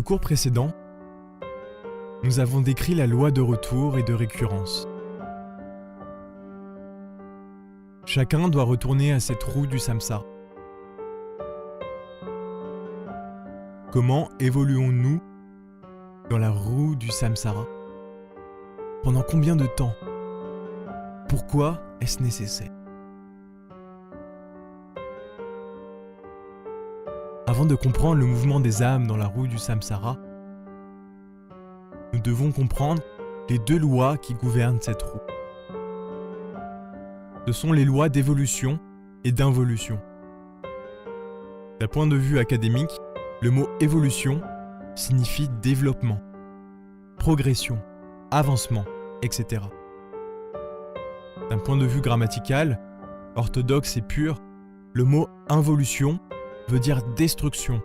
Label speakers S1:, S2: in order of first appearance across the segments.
S1: le cours précédent, nous avons décrit la loi de retour et de récurrence. Chacun doit retourner à cette roue du samsara. Comment évoluons-nous dans la roue du samsara? Pendant combien de temps? Pourquoi est-ce nécessaire? Avant de comprendre le mouvement des âmes dans la roue du samsara, nous devons comprendre les deux lois qui gouvernent cette roue. Ce sont les lois d'évolution et d'involution. D'un point de vue académique, le mot évolution signifie développement, progression, avancement, etc. D'un point de vue grammatical, orthodoxe et pur, le mot involution veut dire destruction,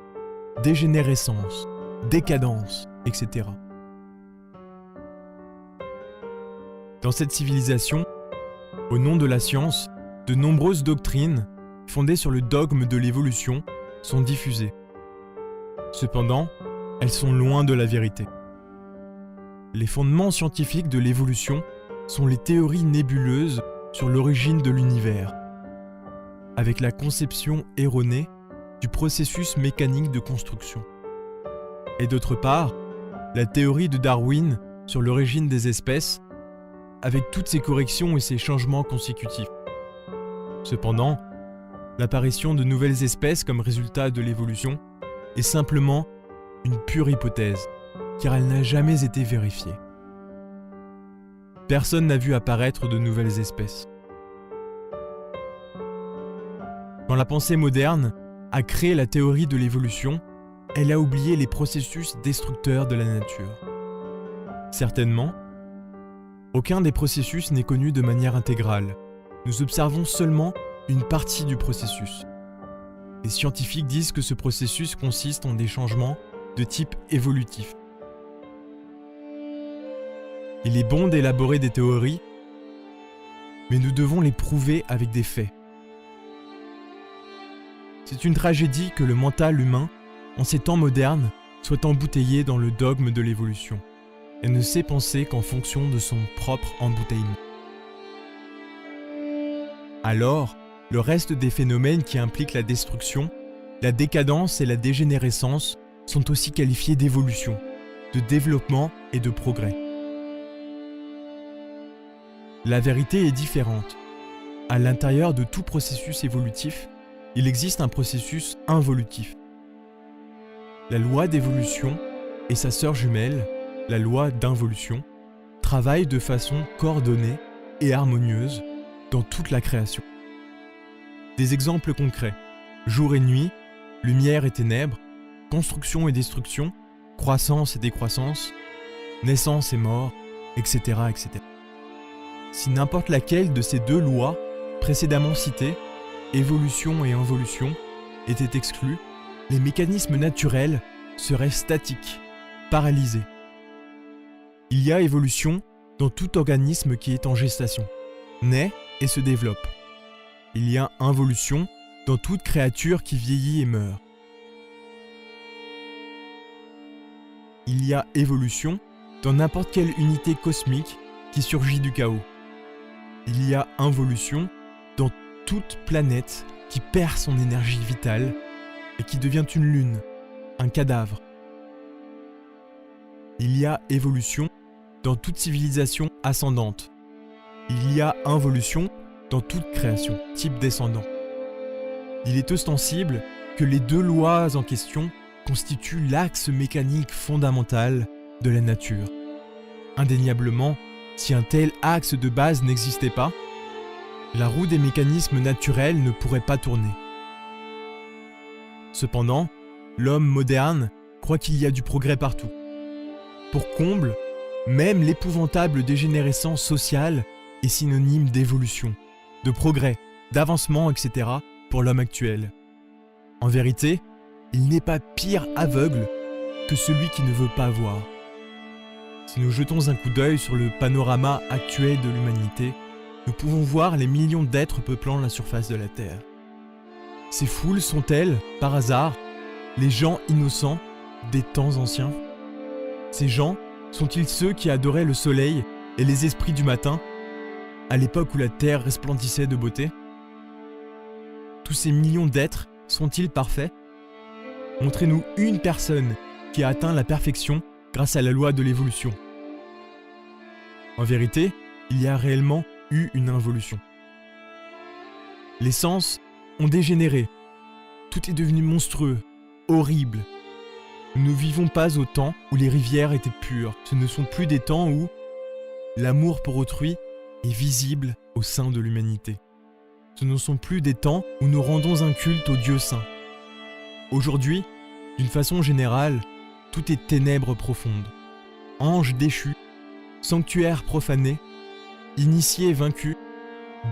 S1: dégénérescence, décadence, etc. Dans cette civilisation, au nom de la science, de nombreuses doctrines fondées sur le dogme de l'évolution sont diffusées. Cependant, elles sont loin de la vérité. Les fondements scientifiques de l'évolution sont les théories nébuleuses sur l'origine de l'univers, avec la conception erronée du processus mécanique de construction. Et d'autre part, la théorie de Darwin sur l'origine des espèces, avec toutes ses corrections et ses changements consécutifs. Cependant, l'apparition de nouvelles espèces comme résultat de l'évolution est simplement une pure hypothèse, car elle n'a jamais été vérifiée. Personne n'a vu apparaître de nouvelles espèces. Quand la pensée moderne a créé la théorie de l'évolution, elle a oublié les processus destructeurs de la nature. Certainement, aucun des processus n'est connu de manière intégrale. Nous observons seulement une partie du processus. Les scientifiques disent que ce processus consiste en des changements de type évolutif. Il est bon d'élaborer des théories, mais nous devons les prouver avec des faits. C'est une tragédie que le mental humain, en ces temps modernes, soit embouteillé dans le dogme de l'évolution et ne sait penser qu'en fonction de son propre embouteillement. Alors, le reste des phénomènes qui impliquent la destruction, la décadence et la dégénérescence sont aussi qualifiés d'évolution, de développement et de progrès. La vérité est différente. À l'intérieur de tout processus évolutif, il existe un processus involutif. La loi d'évolution et sa sœur jumelle, la loi d'involution, travaillent de façon coordonnée et harmonieuse dans toute la création. Des exemples concrets: jour et nuit, lumière et ténèbres, construction et destruction, croissance et décroissance, naissance et mort, etc., etc. Si n'importe laquelle de ces deux lois précédemment citées, évolution et involution, était exclue, les mécanismes naturels seraient statiques, paralysés. Il y a évolution dans tout organisme qui est en gestation, naît et se développe. Il y a involution dans toute créature qui vieillit et meurt. Il y a évolution dans n'importe quelle unité cosmique qui surgit du chaos. Il y a involution dans toute planète qui perd son énergie vitale et qui devient une lune, un cadavre. Il y a évolution dans toute civilisation ascendante. Il y a involution dans toute création, type descendant. Il est ostensible que les deux lois en question constituent l'axe mécanique fondamental de la nature. Indéniablement, si un tel axe de base n'existait pas, la roue des mécanismes naturels ne pourrait pas tourner. Cependant, l'homme moderne croit qu'il y a du progrès partout. Pour comble, même l'épouvantable dégénérescence sociale est synonyme d'évolution, de progrès, d'avancement, etc. pour l'homme actuel. En vérité, il n'est pas pire aveugle que celui qui ne veut pas voir. Si nous jetons un coup d'œil sur le panorama actuel de l'humanité, nous pouvons voir les millions d'êtres peuplant la surface de la Terre. Ces foules sont-elles, par hasard, les gens innocents des temps anciens? Ces gens sont-ils ceux qui adoraient le soleil et les esprits du matin, à l'époque où la terre resplendissait de beauté? Tous ces millions d'êtres sont-ils parfaits? Montrez-nous une personne qui a atteint la perfection grâce à la loi de l'évolution. En vérité, il y a réellement eu une involution. Les sens ont dégénéré. Tout est devenu monstrueux, horrible. Nous ne vivons pas au temps où les rivières étaient pures. Ce ne sont plus des temps où l'amour pour autrui est visible au sein de l'humanité. Ce ne sont plus des temps où nous rendons un culte au Dieu saint. Aujourd'hui, d'une façon générale, tout est ténèbres profondes. Anges déchus, sanctuaires profanés, initiés vaincus,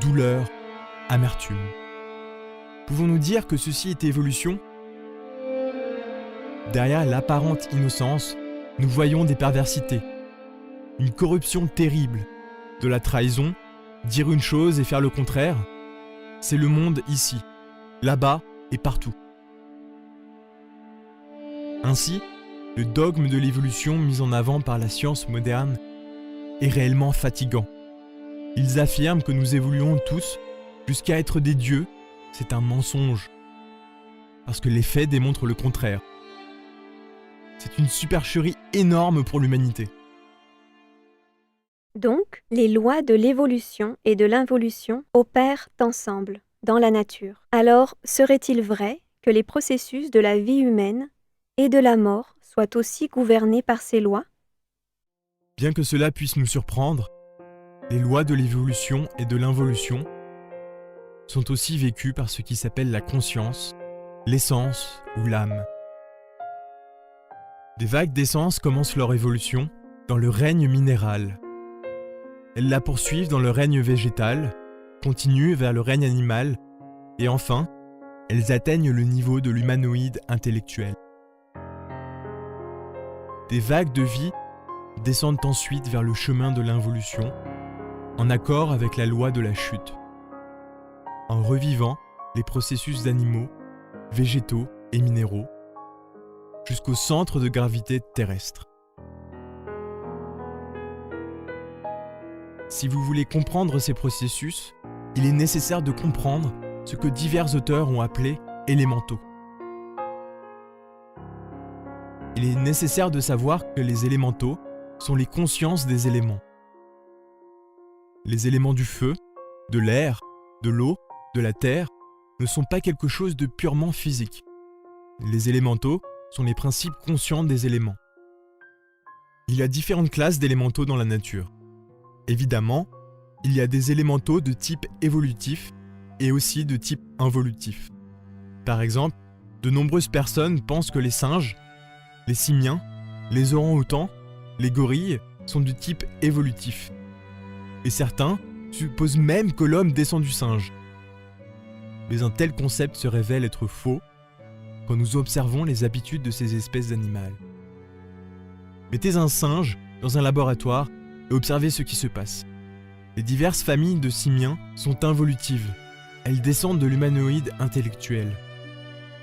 S1: douleur, amertume. Pouvons-nous dire que ceci est évolution? Derrière l'apparente innocence, nous voyons des perversités, une corruption terrible, de la trahison, dire une chose et faire le contraire. C'est le monde ici, là-bas et partout. Ainsi, le dogme de l'évolution mis en avant par la science moderne est réellement fatigant. Ils affirment que nous évoluons tous jusqu'à être des dieux. C'est un mensonge, parce que les faits démontrent le contraire. C'est une supercherie énorme pour l'humanité.
S2: Donc, les lois de l'évolution et de l'involution opèrent ensemble, dans la nature. Alors, serait-il vrai que les processus de la vie humaine et de la mort soient aussi gouvernés par ces lois?
S1: Bien que cela puisse nous surprendre, les lois de l'évolution et de l'involution sont aussi vécues par ce qui s'appelle la conscience, l'essence ou l'âme. Des vagues d'essence commencent leur évolution dans le règne minéral. Elles la poursuivent dans le règne végétal, continuent vers le règne animal, et enfin, elles atteignent le niveau de l'humanoïde intellectuel. Des vagues de vie descendent ensuite vers le chemin de l'involution, en accord avec la loi de la chute, en revivant les processus d'animaux, végétaux et minéraux, jusqu'au centre de gravité terrestre. Si vous voulez comprendre ces processus, il est nécessaire de comprendre ce que divers auteurs ont appelé élémentaux. Il est nécessaire de savoir que les élémentaux sont les consciences des éléments. Les éléments du feu, de l'air, de l'eau, de la terre ne sont pas quelque chose de purement physique. Les élémentaux sont les principes conscients des éléments. Il y a différentes classes d'élémentaux dans la nature. Évidemment, il y a des élémentaux de type évolutif et aussi de type involutif. Par exemple, de nombreuses personnes pensent que les singes, les simiens, les orang-outans, les gorilles sont du type évolutif. Et certains supposent même que l'homme descend du singe. Mais un tel concept se révèle être faux quand nous observons les habitudes de ces espèces animales. Mettez un singe dans un laboratoire et observez ce qui se passe. Les diverses familles de simiens sont involutives. Elles descendent de l'humanoïde intellectuel.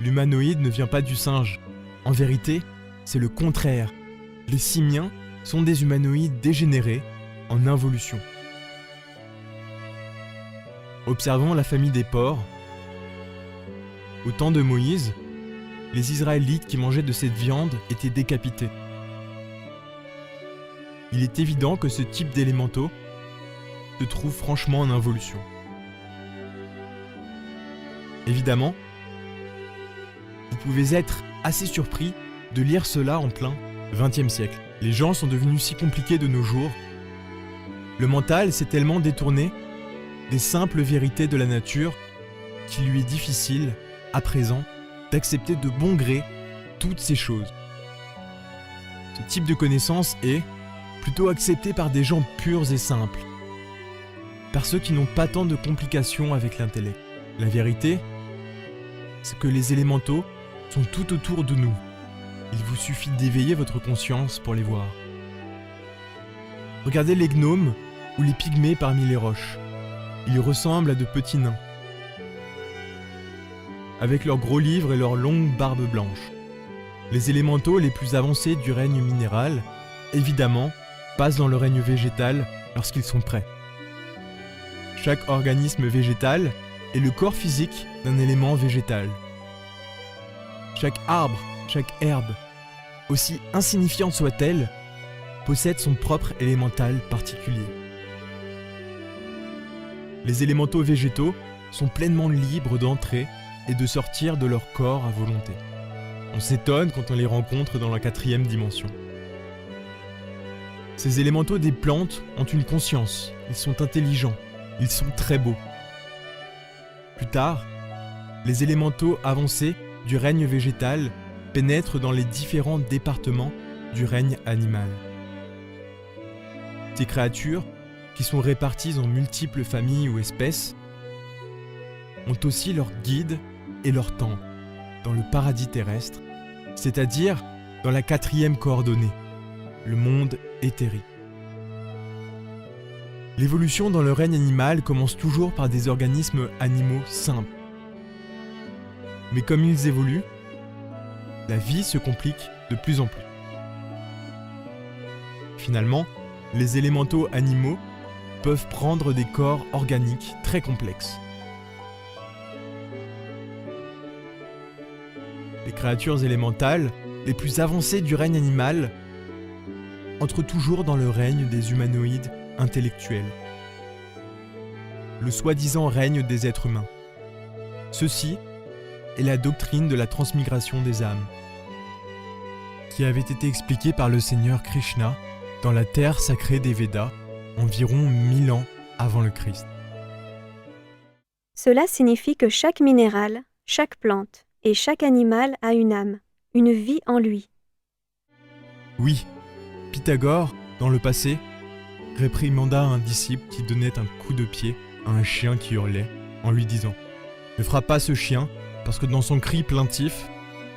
S1: L'humanoïde ne vient pas du singe. En vérité, c'est le contraire. Les simiens sont des humanoïdes dégénérés en involution. Observons la famille des porcs. Au temps de Moïse, les Israélites qui mangeaient de cette viande étaient décapités. Il est évident que ce type d'élémentaux se trouve franchement en involution. Évidemment, vous pouvez être assez surpris de lire cela en plein XXe siècle. Les gens sont devenus si compliqués de nos jours. Le mental s'est tellement détourné des simples vérités de la nature qu'il lui est difficile, à présent, d'accepter de bon gré toutes ces choses. Ce type de connaissance est plutôt accepté par des gens purs et simples, par ceux qui n'ont pas tant de complications avec l'intellect. La vérité, c'est que les élémentaux sont tout autour de nous. Il vous suffit d'éveiller votre conscience pour les voir. Regardez les gnomes ou les pygmées parmi les roches. Ils ressemblent à de petits nains, avec leurs gros livres et leurs longues barbes blanches. Les élémentaux les plus avancés du règne minéral, évidemment, passent dans le règne végétal lorsqu'ils sont prêts. Chaque organisme végétal est le corps physique d'un élément végétal. Chaque arbre, chaque herbe, aussi insignifiante soit-elle, possède son propre élémental particulier. Les élémentaux végétaux sont pleinement libres d'entrer et de sortir de leur corps à volonté. On s'étonne quand on les rencontre dans la 4e dimension. Ces élémentaux des plantes ont une conscience, ils sont intelligents, ils sont très beaux. Plus tard, les élémentaux avancés du règne végétal pénètrent dans les différents départements du règne animal. Ces créatures, qui sont réparties en multiples familles ou espèces, ont aussi leur guide et leur temple dans le paradis terrestre, c'est-à-dire dans la 4e coordonnée, le monde éthérique. L'évolution dans le règne animal commence toujours par des organismes animaux simples. Mais comme ils évoluent, la vie se complique de plus en plus. Finalement, les élémentaux animaux peuvent prendre des corps organiques très complexes. Les créatures élémentales les plus avancées du règne animal entrent toujours dans le règne des humanoïdes intellectuels, le soi-disant règne des êtres humains. Ceci est la doctrine de la transmigration des âmes, qui avait été expliquée par le Seigneur Krishna dans la terre sacrée des Védas, environ 1000 ans avant le Christ.
S2: Cela signifie que chaque minéral, chaque plante et chaque animal a une âme, une vie en lui.
S1: Oui, Pythagore, dans le passé, réprimanda un disciple qui donnait un coup de pied à un chien qui hurlait, en lui disant « Ne frappe pas ce chien, parce que dans son cri plaintif,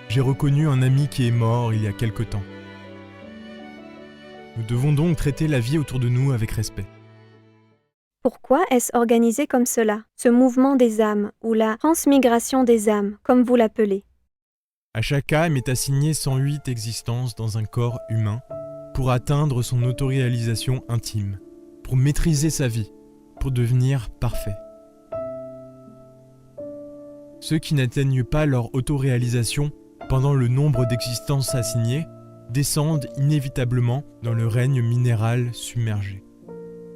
S1: j'ai reconnu un ami qui est mort il y a quelque temps. » Nous devons donc traiter la vie autour de nous avec respect.
S2: Pourquoi est-ce organisé comme cela, ce mouvement des âmes, ou la transmigration des âmes, comme vous l'appelez?
S1: À chaque âme est assigné 108 existences dans un corps humain pour atteindre son autoréalisation intime, pour maîtriser sa vie, pour devenir parfait. Ceux qui n'atteignent pas leur autoréalisation pendant le nombre d'existences assignées descendent inévitablement dans le règne minéral submergé.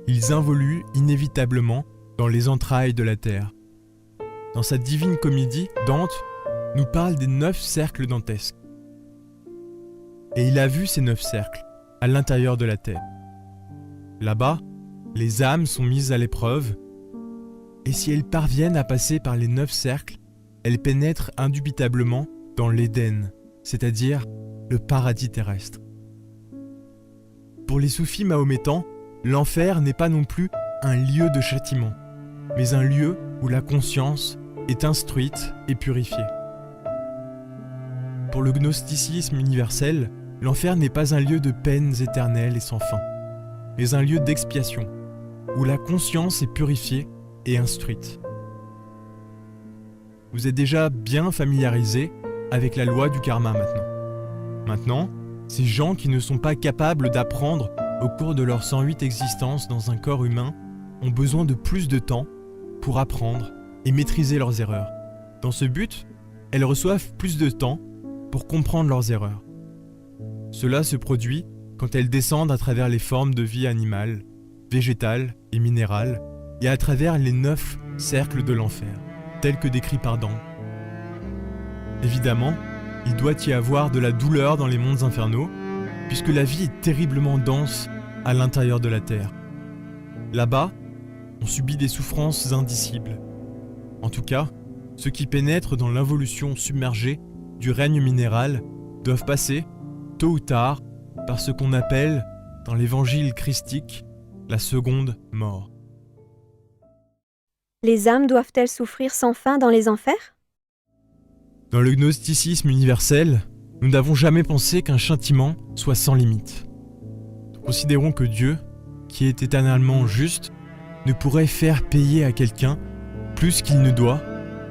S1: Ils involuent inévitablement dans les entrailles de la terre. Dans sa divine comédie, Dante nous parle des 9 cercles dantesques. Et il a vu ces 9 cercles à l'intérieur de la terre. Là-bas, les âmes sont mises à l'épreuve, et si elles parviennent à passer par les 9 cercles, elles pénètrent indubitablement dans l'Éden, c'est-à-dire le paradis terrestre. Pour les soufis mahométans, l'enfer n'est pas non plus un lieu de châtiment, mais un lieu où la conscience est instruite et purifiée. Pour le gnosticisme universel, l'enfer n'est pas un lieu de peines éternelles et sans fin, mais un lieu d'expiation, où la conscience est purifiée et instruite. Vous êtes déjà bien familiarisé avec la loi du karma maintenant. Maintenant, ces gens qui ne sont pas capables d'apprendre au cours de leurs 108 existences dans un corps humain ont besoin de plus de temps pour apprendre et maîtriser leurs erreurs. Dans ce but, elles reçoivent plus de temps pour comprendre leurs erreurs. Cela se produit quand elles descendent à travers les formes de vie animale, végétale et minérale, et à travers les 9 cercles de l'enfer, tels que décrits par Dante. Évidemment, il doit y avoir de la douleur dans les mondes infernaux, puisque la vie est terriblement dense à l'intérieur de la terre. Là-bas, on subit des souffrances indicibles. En tout cas, ceux qui pénètrent dans l'involution submergée du règne minéral doivent passer, tôt ou tard, par ce qu'on appelle, dans l'évangile christique, la seconde mort.
S2: Les âmes doivent-elles souffrir sans fin dans les enfers?
S1: Dans le gnosticisme universel, nous n'avons jamais pensé qu'un châtiment soit sans limite. Nous considérons que Dieu, qui est éternellement juste, ne pourrait faire payer à quelqu'un plus qu'il ne doit,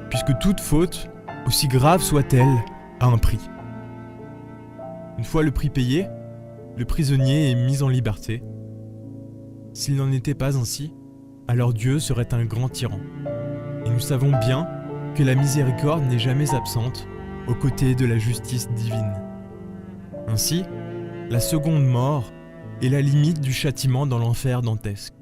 S1: puisque toute faute, aussi grave soit-elle, a un prix. Une fois le prix payé, le prisonnier est mis en liberté. S'il n'en était pas ainsi, alors Dieu serait un grand tyran. Et nous savons bien que la miséricorde n'est jamais absente aux côtés de la justice divine. Ainsi, la seconde mort est la limite du châtiment dans l'enfer dantesque.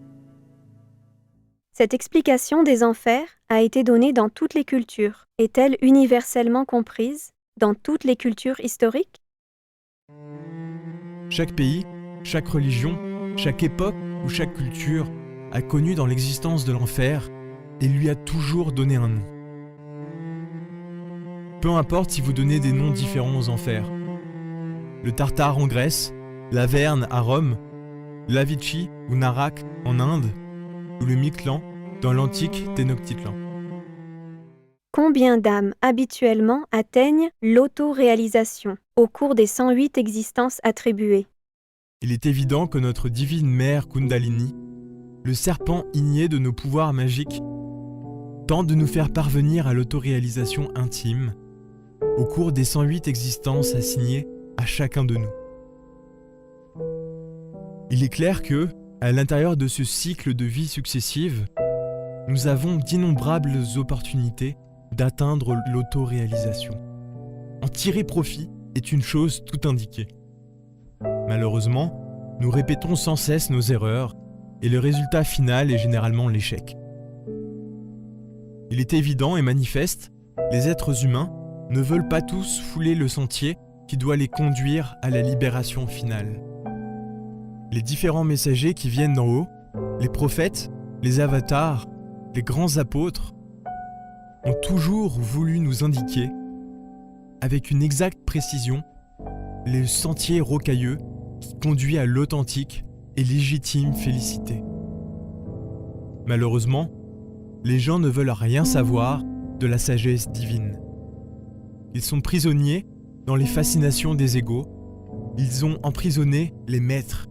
S2: Cette explication des enfers a été donnée dans toutes les cultures. Est-elle universellement comprise dans toutes les cultures historiques?
S1: Chaque pays, chaque religion, chaque époque ou chaque culture a connu dans l'existence de l'enfer et lui a toujours donné un nom. Peu importe si vous donnez des noms différents aux enfers. Le Tartare en Grèce, l'Averne à Rome, l'Avicii ou Narak en Inde, ou le Mictlan dans l'antique Tenochtitlan.
S2: Combien d'âmes habituellement atteignent l'autoréalisation au cours des 108 existences attribuées?
S1: Il est évident que notre divine mère Kundalini, le serpent igné de nos pouvoirs magiques, tente de nous faire parvenir à l'autoréalisation intime au cours des 108 existences assignées à chacun de nous. Il est clair que, à l'intérieur de ce cycle de vie successive, nous avons d'innombrables opportunités d'atteindre l'autoréalisation. En tirer profit est une chose tout indiquée. Malheureusement, nous répétons sans cesse nos erreurs et le résultat final est généralement l'échec. Il est évident et manifeste, les êtres humains ne veulent pas tous fouler le sentier qui doit les conduire à la libération finale. Les différents messagers qui viennent d'en haut, les prophètes, les avatars, les grands apôtres, ont toujours voulu nous indiquer, avec une exacte précision, les sentiers rocailleux qui conduisent à l'authentique et légitime félicité. Malheureusement, les gens ne veulent rien savoir de la sagesse divine. Ils sont prisonniers dans les fascinations des égos. Ils ont emprisonné les maîtres.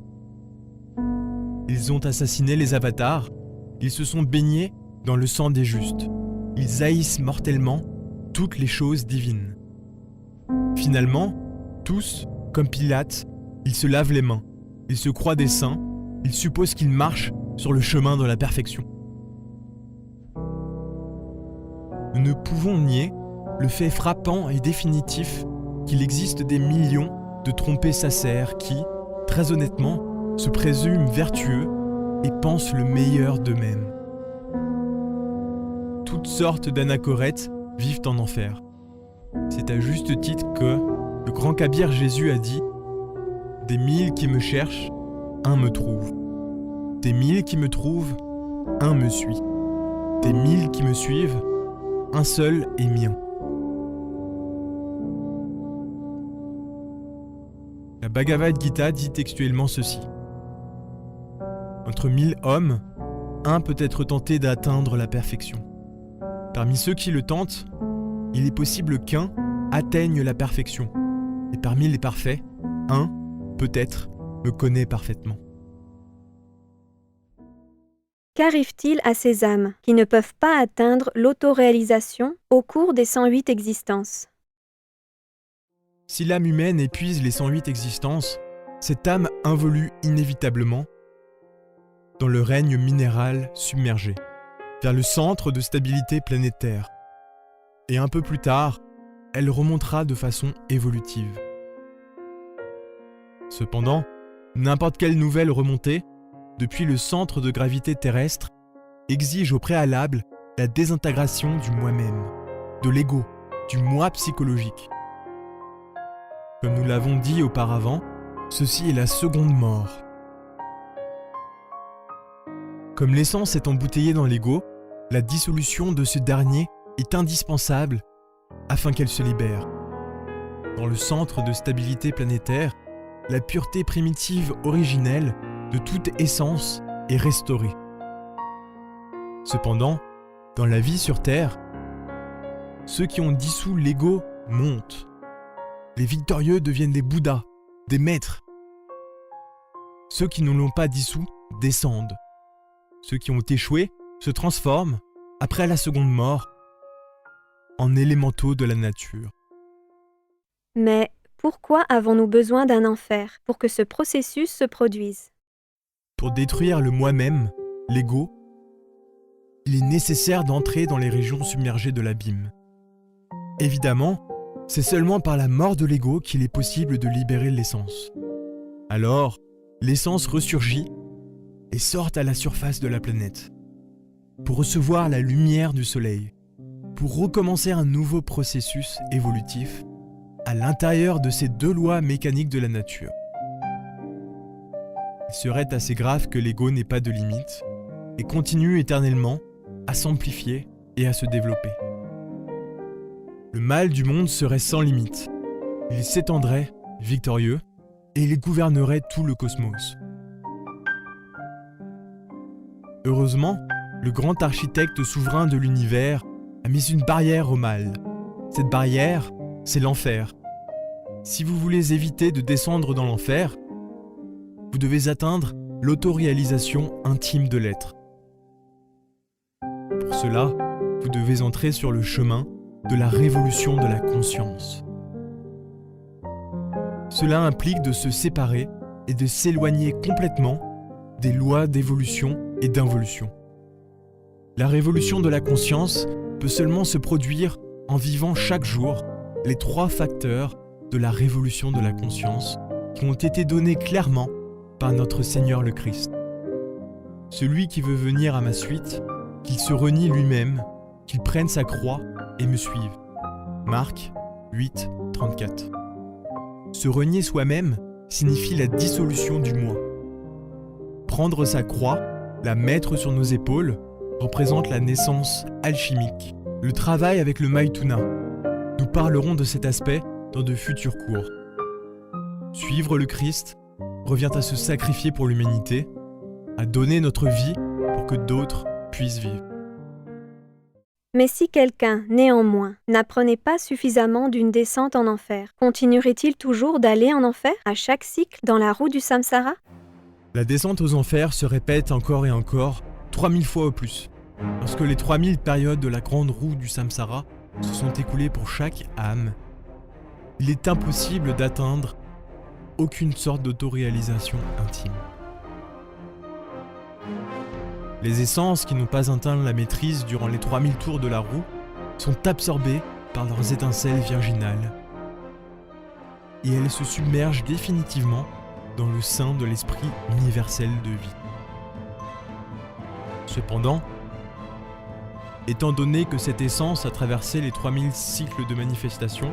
S1: Ils ont assassiné les avatars. Ils se sont baignés dans le sang des justes. Ils haïssent mortellement toutes les choses divines. Finalement, tous, comme Pilate, ils se lavent les mains. Ils se croient des saints. Ils supposent qu'ils marchent sur le chemin de la perfection. Nous ne pouvons nier le fait frappant et définitif qu'il existe des millions de trompés sacères qui, très honnêtement, se présument vertueux et pensent le meilleur d'eux-mêmes. Toutes sortes d'anachorètes vivent en enfer. C'est à juste titre que le grand Kabir Jésus a dit « Des 1000 qui me cherchent, un me trouve. Des 1000 qui me trouvent, un me suit. Des 1000 qui me suivent, un seul est mien. » La Bhagavad Gita dit textuellement ceci. Entre 1000 hommes, un peut être tenté d'atteindre la perfection. Parmi ceux qui le tentent, il est possible qu'un atteigne la perfection. Et parmi les parfaits, un, peut-être, me connaît parfaitement.
S2: Qu'arrive-t-il à ces âmes qui ne peuvent pas atteindre l'autoréalisation au cours des 108 existences?
S1: Si l'âme humaine épuise les 108 existences, cette âme involue inévitablement dans le règne minéral submergé, vers le centre de stabilité planétaire. Et un peu plus tard, elle remontera de façon évolutive. Cependant, n'importe quelle nouvelle remontée, depuis le centre de gravité terrestre, exige au préalable la désintégration du moi-même, de l'ego, du moi psychologique. Comme nous l'avons dit auparavant, ceci est la seconde mort. Comme l'essence est embouteillée dans l'ego, la dissolution de ce dernier est indispensable afin qu'elle se libère. Dans le centre de stabilité planétaire, la pureté primitive originelle de toute essence est restaurée. Cependant, dans la vie sur Terre, ceux qui ont dissous l'ego montent. Les victorieux deviennent des Bouddhas, des maîtres. Ceux qui ne l'ont pas dissous descendent. Ceux qui ont échoué se transforment, après la seconde mort, en élémentaux de la nature.
S2: Mais pourquoi avons-nous besoin d'un enfer pour que ce processus se produise?
S1: Pour détruire le moi-même, l'ego, il est nécessaire d'entrer dans les régions submergées de l'abîme. Évidemment, c'est seulement par la mort de l'ego qu'il est possible de libérer l'essence. Alors, l'essence ressurgit et sort à la surface de la planète, pour recevoir la lumière du soleil, pour recommencer un nouveau processus évolutif à l'intérieur de ces deux lois mécaniques de la nature. Il serait assez grave que l'ego n'ait pas de limite et continue éternellement à s'amplifier et à se développer. Le mal du monde serait sans limite. Il s'étendrait, victorieux, et il gouvernerait tout le cosmos. Heureusement, le grand architecte souverain de l'univers a mis une barrière au mal. Cette barrière, c'est l'enfer. Si vous voulez éviter de descendre dans l'enfer, vous devez atteindre l'autoréalisation intime de l'être. Pour cela, vous devez entrer sur le chemin de la révolution de la conscience. Cela implique de se séparer et de s'éloigner complètement des lois d'évolution et d'involution. La révolution de la conscience peut seulement se produire en vivant chaque jour les 3 facteurs de la révolution de la conscience qui ont été donnés clairement par notre Seigneur le Christ. Celui qui veut venir à ma suite, qu'il se renie lui-même, qu'il prenne sa croix et me suive. Marc 8, 34. Se renier soi-même signifie la dissolution du moi. Prendre sa croix, la mettre sur nos épaules, représente la naissance alchimique, le travail avec le Maituna. Nous parlerons de cet aspect dans de futurs cours. Suivre le Christ revient à se sacrifier pour l'humanité, à donner notre vie pour que d'autres puissent vivre.
S2: Mais si quelqu'un, néanmoins, n'apprenait pas suffisamment d'une descente en enfer, continuerait-il toujours d'aller en enfer à chaque cycle dans la roue du samsara?
S1: La descente aux enfers se répète encore et encore, 3000 fois au plus. Lorsque les 3000 périodes de la grande roue du samsara se sont écoulées pour chaque âme, il est impossible d'atteindre aucune sorte d'autoréalisation intime. Les essences qui n'ont pas atteint la maîtrise durant les 3000 tours de la roue sont absorbées par leurs étincelles virginales et elles se submergent définitivement dans le sein de l'esprit universel de vie. Cependant, étant donné que cette essence a traversé les 3000 cycles de manifestation,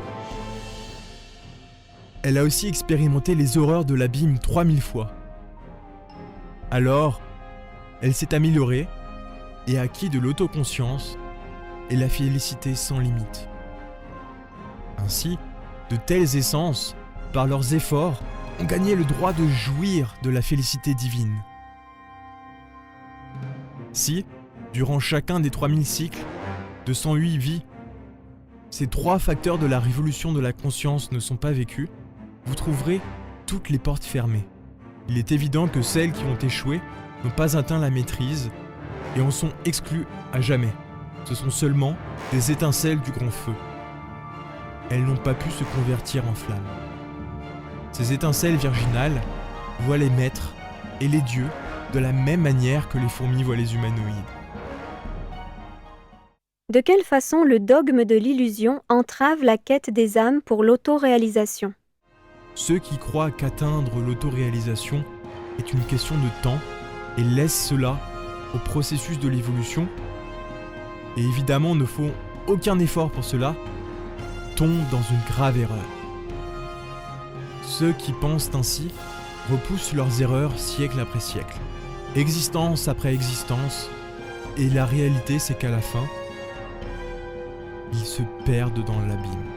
S1: elle a aussi expérimenté les horreurs de l'abîme 3000 fois. Alors, elle s'est améliorée et a acquis de l'autoconscience et la félicité sans limite. Ainsi, de telles essences, par leurs efforts, ont gagné le droit de jouir de la félicité divine. Si, durant chacun des 3000 cycles, de 108 vies, ces 3 facteurs de la révolution de la conscience ne sont pas vécus, vous trouverez toutes les portes fermées. Il est évident que celles qui ont échoué n'ont pas atteint la maîtrise et en sont exclues à jamais. Ce sont seulement des étincelles du grand feu. Elles n'ont pas pu se convertir en flammes. Ces étincelles virginales voient les maîtres et les dieux de la même manière que les fourmis voient les humanoïdes.
S2: De quelle façon le dogme de l'illusion entrave la quête des âmes pour l'autoréalisation?
S1: Ceux qui croient qu'atteindre l'autoréalisation est une question de temps et laissent cela au processus de l'évolution, et évidemment ne font aucun effort pour cela, tombent dans une grave erreur. Ceux qui pensent ainsi repoussent leurs erreurs siècle après siècle, existence après existence, et la réalité c'est qu'à la fin, ils se perdent dans l'abîme.